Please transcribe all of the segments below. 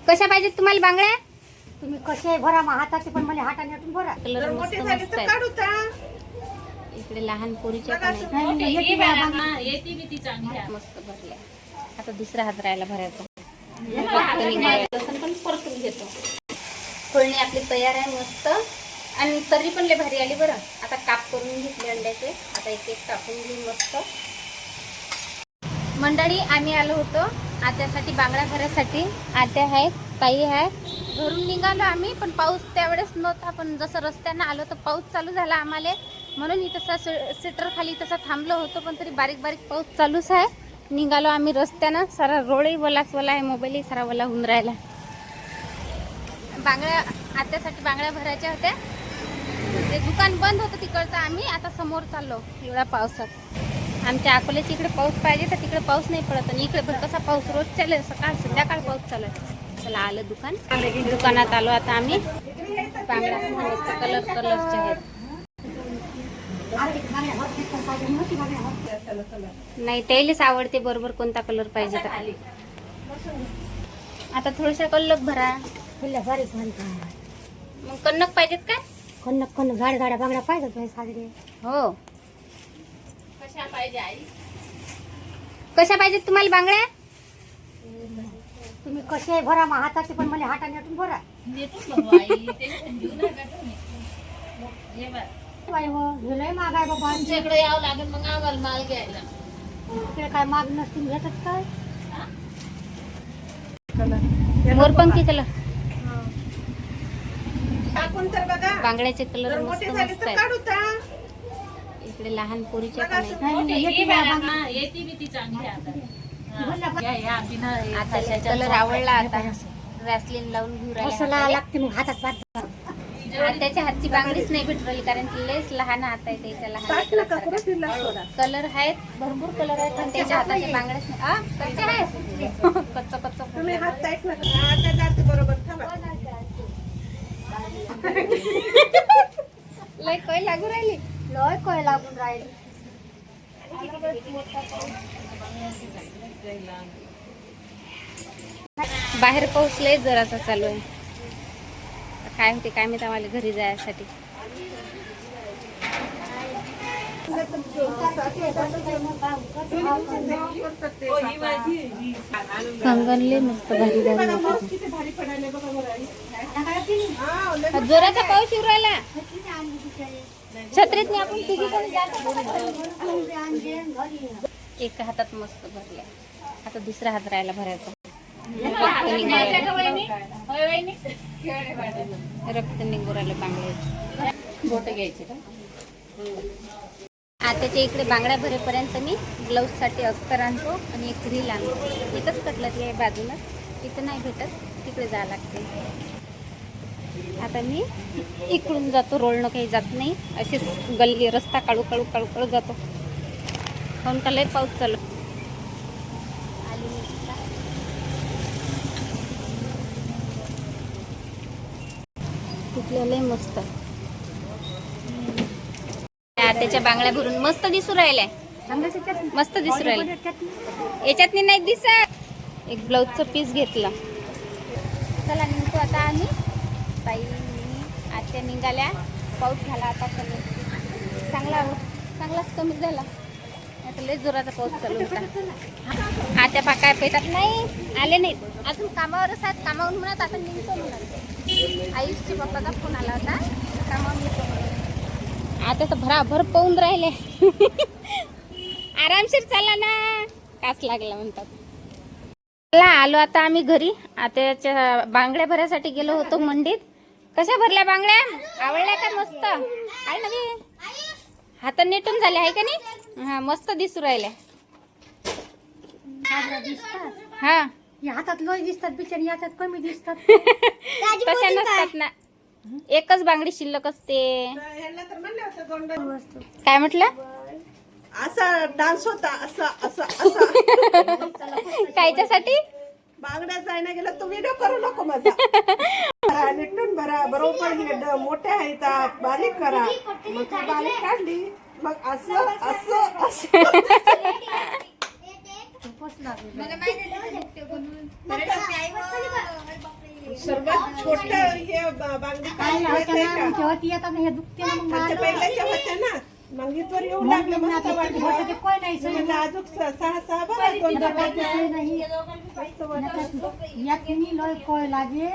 कशा पाहिजेत तुम्हाला बांगड्या? तुम्ही कसे भरा हाताचे पण मला हाताने आतून भरा. कलर मस्त मस्त आहे. इकडे लहान पोरीच्या पण आहेत. मस्त भरल्या. आता दुसरा हात राहायला भरायचा. पण परतून घेतो. फोडणी आपली तयार आहे मस्त आणि तरी पण लय भारी आली बरं. आता काप करून घेतले अंड्याचे. आता एक एक कापून घेऊ मस्त. मंडळी आम्ही आलो होतो आत्यासाठी बांगड्या भरायसाठी. आत्या आहेत, ताई आहे. घरून निघालो आम्ही पण पाऊस त्यावेळेस नव्हता. पण जसं रस्त्यानं आलो तर पाऊस चालू झाला आम्हाला. म्हणून इथं तसा सीटर खाली तसा थांबलो होतो. पण तरी बारीक बारीक पाऊस चालूच आहे. निघालो आम्ही रस्त्यानं. सारा रोडही वलाच वला आहे. मोबाईलही सारा वला होऊन राहिला. बांगड्या आत्यासाठी बांगड्या भरायच्या होत्या. ते दुकान बंद होतं तिकडचं. आम्ही आता समोर चाललो एवढ्या पावसात. आमच्या अकोल्याच्या इकडे पाऊस पाहिजे तर तिकडे पाऊस नाही पडत. आणि इकडे पण कसा पाऊस रोज चालेल. सकाळ संध्याकाळ पाऊस चालू आहे. चला आलं दुकान. दुकानात आलो आता आम्ही. बांगड्या मस्त कलर कलरच्या आहेत. नाही त्यालाच आवडते बरोबर कोणता कलर पाहिजे तर. आता थोड्याशा कल्लक भरा. बारीक बारीक मग कन्नक पाहिजेत काय? कन्नक कन्नक गाड्या गाड्या बांगड्या पाहिजे साजरे. हो. कशा पाहिजेत तुम्हाला बांगड्या? तुम्ही कसे भरा हाताचे पण मला हाताने आतून भरा. बाई हो, हे लय महाग आहे बाबा. इकडे यावं लागेल मग आम्हाला माल घ्यायला. इकडे काय माग नसतील घेतात काय? मोरपंखी कलर. टाकून तर बघा. बांगड्याचे कलर मस्त मोठे झाले मस्त तर आहेत. काढू ता. इकडे लहान पोरीच्या पण आहेत. येते बी ती चांगली आता. या बिना आता कलर आवडला. आता वॅसलीन लावून घेऊ असं राहिला. लागते मग हातात बांध. त्याच्या हातची बांगडीच नाही भेटू राहिली कारण की लेस लहान हात आहे त्याच्या. लहान कलर आहेत भरपूर कलर आहेत पण त्याच्या हाताच्या बांगड्याच नाही. कच्चे आहेत. कच्च कच्च तुम्ही हात टाईट नका. आता जाते बरोबर थांबा. लय कळ लागू राहिली. लय कोय लागून राहिले. बाहेर पाऊस लय जरासा चालू आहे. काय होते काय माहिती आम्हाला घरी जायसाठी. कंगनले मस्त भारी जोराचा पाऊस येऊ राहिला. छत्रीत नाही आपण तिघी पण एक हातात मस्त भरल्या. आता दुसरा हात राहायला भरायचा. रक्त निघू राहिले बांगड्याचे. बोट घ्यायची का? आताच्या इकडे बांगड्या भरेपर्यंत मी ब्लाऊज साठी अस्तर आणतो आणि एक रील आणतो. इथंच कटलं ती आहे बाजूला. इथं नाही भेटत तिकडे जावं लागते. आता मी इकडून जातो. रोडनं काही जात नाही. अशीच गल्ली रस्ता काढू काढू काढू काढू जातो. काहून का लय पाऊस चालू. लय मस्त त्याच्या बांगड्या भरून मस्त दिसू राहिल्या. मस्त दिसू राहिल्या. याच्यात नाही दिसत. एक ब्लाऊजचं पीस घेतला. चला निघतो आता आम्ही. ताई आत्या निघाल्या. पाऊस झाला आता कमी. चांगलाच कमी झाला. आता लय जोराचा पाऊस चालू होता. आत्या पाकाय पेटात नाही आले नाहीत अजून. कामावरच आहेत. कामावरून म्हणत आता निघतो म्हणत. आयुषच्या पप्पाचा फोन आला होता. कामावर निघतो म्हणून. आता तर भराभर पाहून राहिले. आरामशीर चाला ना. कास लागला म्हणतात. चला आलो आता आम्ही घरी. आत्याच्या बांगड्या भरायसाठी गेलो होतो मंडीत. कशा भरल्या बांगड्या? आवडल्या का? मस्त आहे ना बी. हात नेटून झाले आहे का नाही? हा मस्त दिसू राहिल्या. हा हातात लोय दिसतात बिचारी. याच्यात कमी दिसतात. तशा नसतात ना. एकच बांगडी शिल्लक असते. काय म्हटलं? असा डान्स होता. असा असा असा. कायच्यासाठी? बांगड्या जायला गेला तू व्हिडिओ करू नको माझा. निटून भरा बरोबर. मोठ्या आहेत बारीक करा. मग ती बारीक काढली. मग असं असं असं. खूपच लागलं. सर्वात छोट हे बांगडी काय माहिती लावते आहे ना का? तेव्हा ती येतात ना हे दुखते ना मग आमच्या मला. पहिल्याच्या होत्या ना मग इथवर येऊन मग लागलं मी मस्त आता किती वर्षाचे वाटलं कोण नाही सगळं. म्हणलं अजून सहा बरं दोन आता डबे. काय सोय नाही. यात मी लय कोय लागे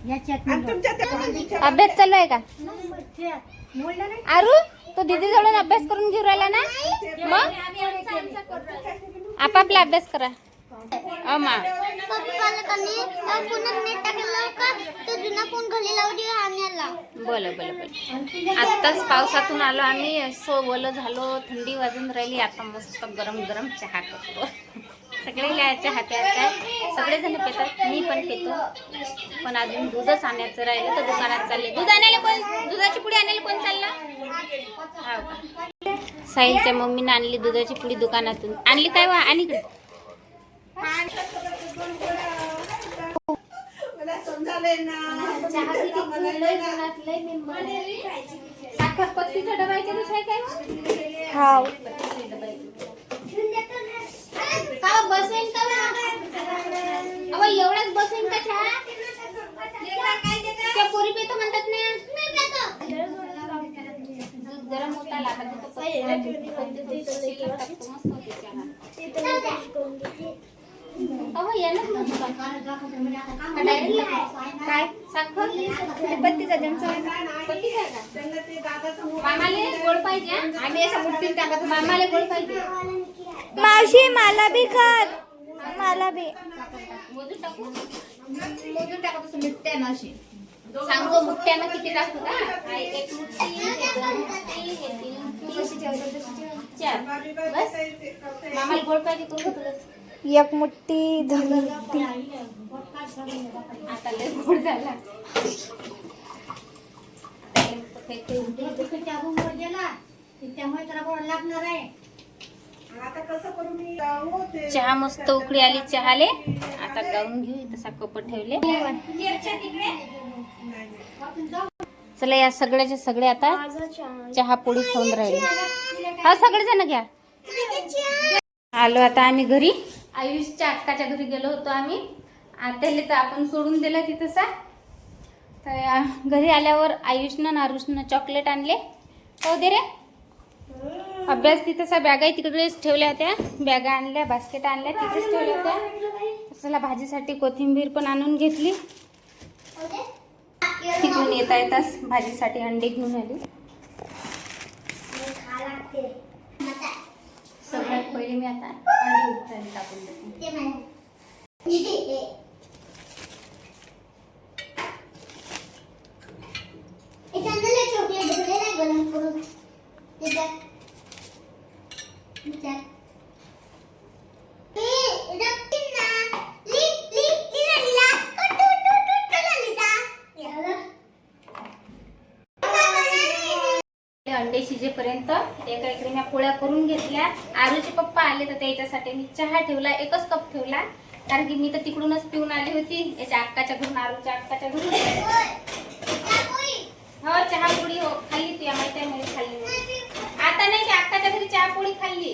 याच्यात मी आणि लय. तुमच्या त्या बांगडीच्या अभ्यास चालू आहे का ते बोललं नाही आरू तो दीदी जवळून अभ्यास करून घेऊन राहिला ना मग आपापला अभ्यास करा अमा बोल आत्ताच पावसातून आलो आम्ही सो बोल झालो थंडी वाजून राहिली आता मस्त गरम गरम चहा करतो सगळे चहा प्यायचा सगळेजण पितात मी पण पितो पण अजून दूधच आणायचं राहिलं तर दुकानात चालले दूध आणायला कोण दुधाची पुडी आणायला कोण चालला हो का साहिलच्या मम्मीने आणली दुधाची पुडी दुकानातून आणली काय वा आणि इकडे मला समजायलंय ना साखर पत्तीचा डबायच्या दुसऱ्या काय हाव का बसेल का अहो एवढाच बसेल का चहा त्या पोरी पेतो म्हणतात ना दूध गरम होता लागत अहो यानं काय साखर पत्तीचा चमचा पत्तीचा का मामाले गोड पाहिजे आम्ही असं मुठीत टाकत मामाले गोड पाहिजे मावशी मला बी खात मला बी मोजून टाकू मोजून टाकत असं मिठ्यानं अशी सांगतो मुठ्यानं किती टाकू का एक मुठ्ठी हे दोन मुठ्ठी हे तीन मुठ्ठी चार बस मामाला गोड पाहिजे करून तुला एक मुट्टी दोन मुट्टी आता लय गोड झाला त्यामुळे त्याला गोड लागणार आहे. आता कसं करू मी होते चहा मस्त उकळी आली चहाले आता गाऊन घेऊ तसा कप ठेवले चला या सगळ्याचे सगळे आता चहा पोळी खाऊन राहिले हा सगळे जण घ्या आलो आता आम्ही घरी आयुषच्या अक्काच्या घरी गेलो होतो आम्ही आत्याला तर आपण सोडून दिलं तिथंसा तर घरी आल्यावर आयुषनं नारुषनं चॉकलेट आणले हो दे रे अभ्यास तिथंसा बॅगा तिकडेच ठेवल्या होत्या बॅगा आणल्या बास्केट आणल्या तिथेच ठेवल्या होत्या चला भाजीसाठी कोथिंबीर पण आणून घेतली तिकडून येता येताच भाजीसाठी अंडे घेऊन आली सगळ्यात पहिले मी आता अंडी उकळायला टाकून देते अंडे शिजेपर्यंत एका इकडे मी पोळ्या करून घेतल्या आरूचे पप्पा आले तर त्याच्यासाठी मी चहा ठेवला एकच कप ठेवला कारण की मी तर तिकडूनच पिऊन आली होती याच्या अक्काच्या घरून आरूच्या अक्काच्या घरून हो चहा पोळी हो खाल्ली ती माहिती आहे मी खाल्ली आता नाही त्या अक्काच्या घरी चहा पोळी खाल्ली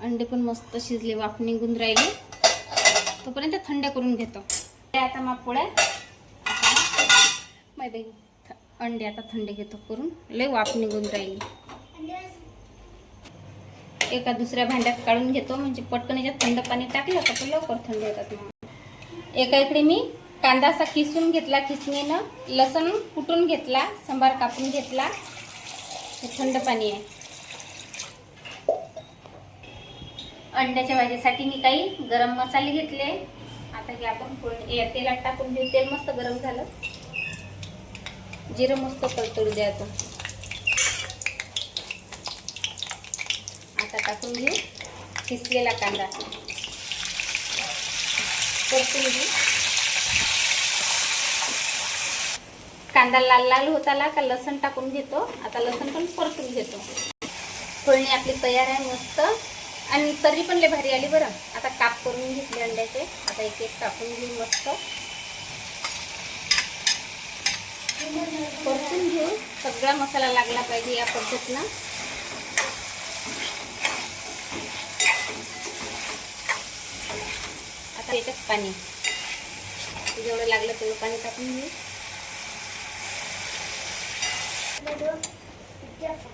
अंडे पण मस्त शिजले वाफ निघून राहिले तोपर्यंत थंड करून घेतो आता मग पोळ्या अंडे आता थंड घेतो करून लय वाफ निघून राहिली एका दुसऱ्या भांड्यात काढून घेतो म्हणजे पटकन याच्यात थंड पाणी टाकलं का तर लवकर थंड होतात मग एका इकडे मी कांदा असा किसून घेतला किसणीनं लसूण कुटून घेतला सांबार कापून घेतला हे थंड पाणी आहे अंड्याच्या भाजीसाठी मी काही गरम मसाले घेतले आता हे आपण तेलात टाकून घेऊ तेल मस्त गरम झालं जिरं मस्त तडतडू द्यायचं आता टाकून घेऊ किसलेला कांदा परतून घेऊ कांदा लाल लाल होत आला का लसण टाकून घेतो आता लसण पण परतून घेतो फोडणी आपली तयार आहे मस्त आणि तरी पण लय भारी आली बरं आता काप करून घेतले अंड्याचे आता एक एक टाकून घेऊ मस्त परतून घेऊ सगळा मसाला लागला पाहिजे या पद्धतीनं याच्यात पाणी जेवढं लागलं तेवढं पाणी टाकून घेऊ.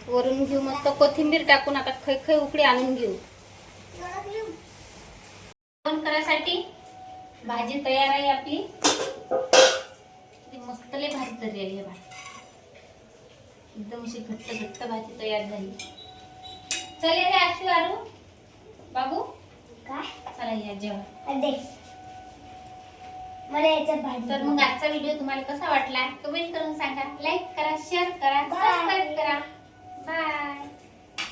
वरून घेऊ मस्त कोथिंबीर टाकून. आता खै उकडी आणून घेऊ. जेवण करायसाठी भाजी तयार आहे आपली. मस्त लय भाजी तयारी आहे. भाजी एकदम अशी घट्ट घट्ट भाजी तयार झाली. चले रे आशू आरू बाबू चला या जेवण. तर मग आजचा व्हिडिओ तुम्हाला कसा वाटला कमेंट करून सांगा. लाईक करा, शेअर करा, सबस्क्राईब करा. बाय.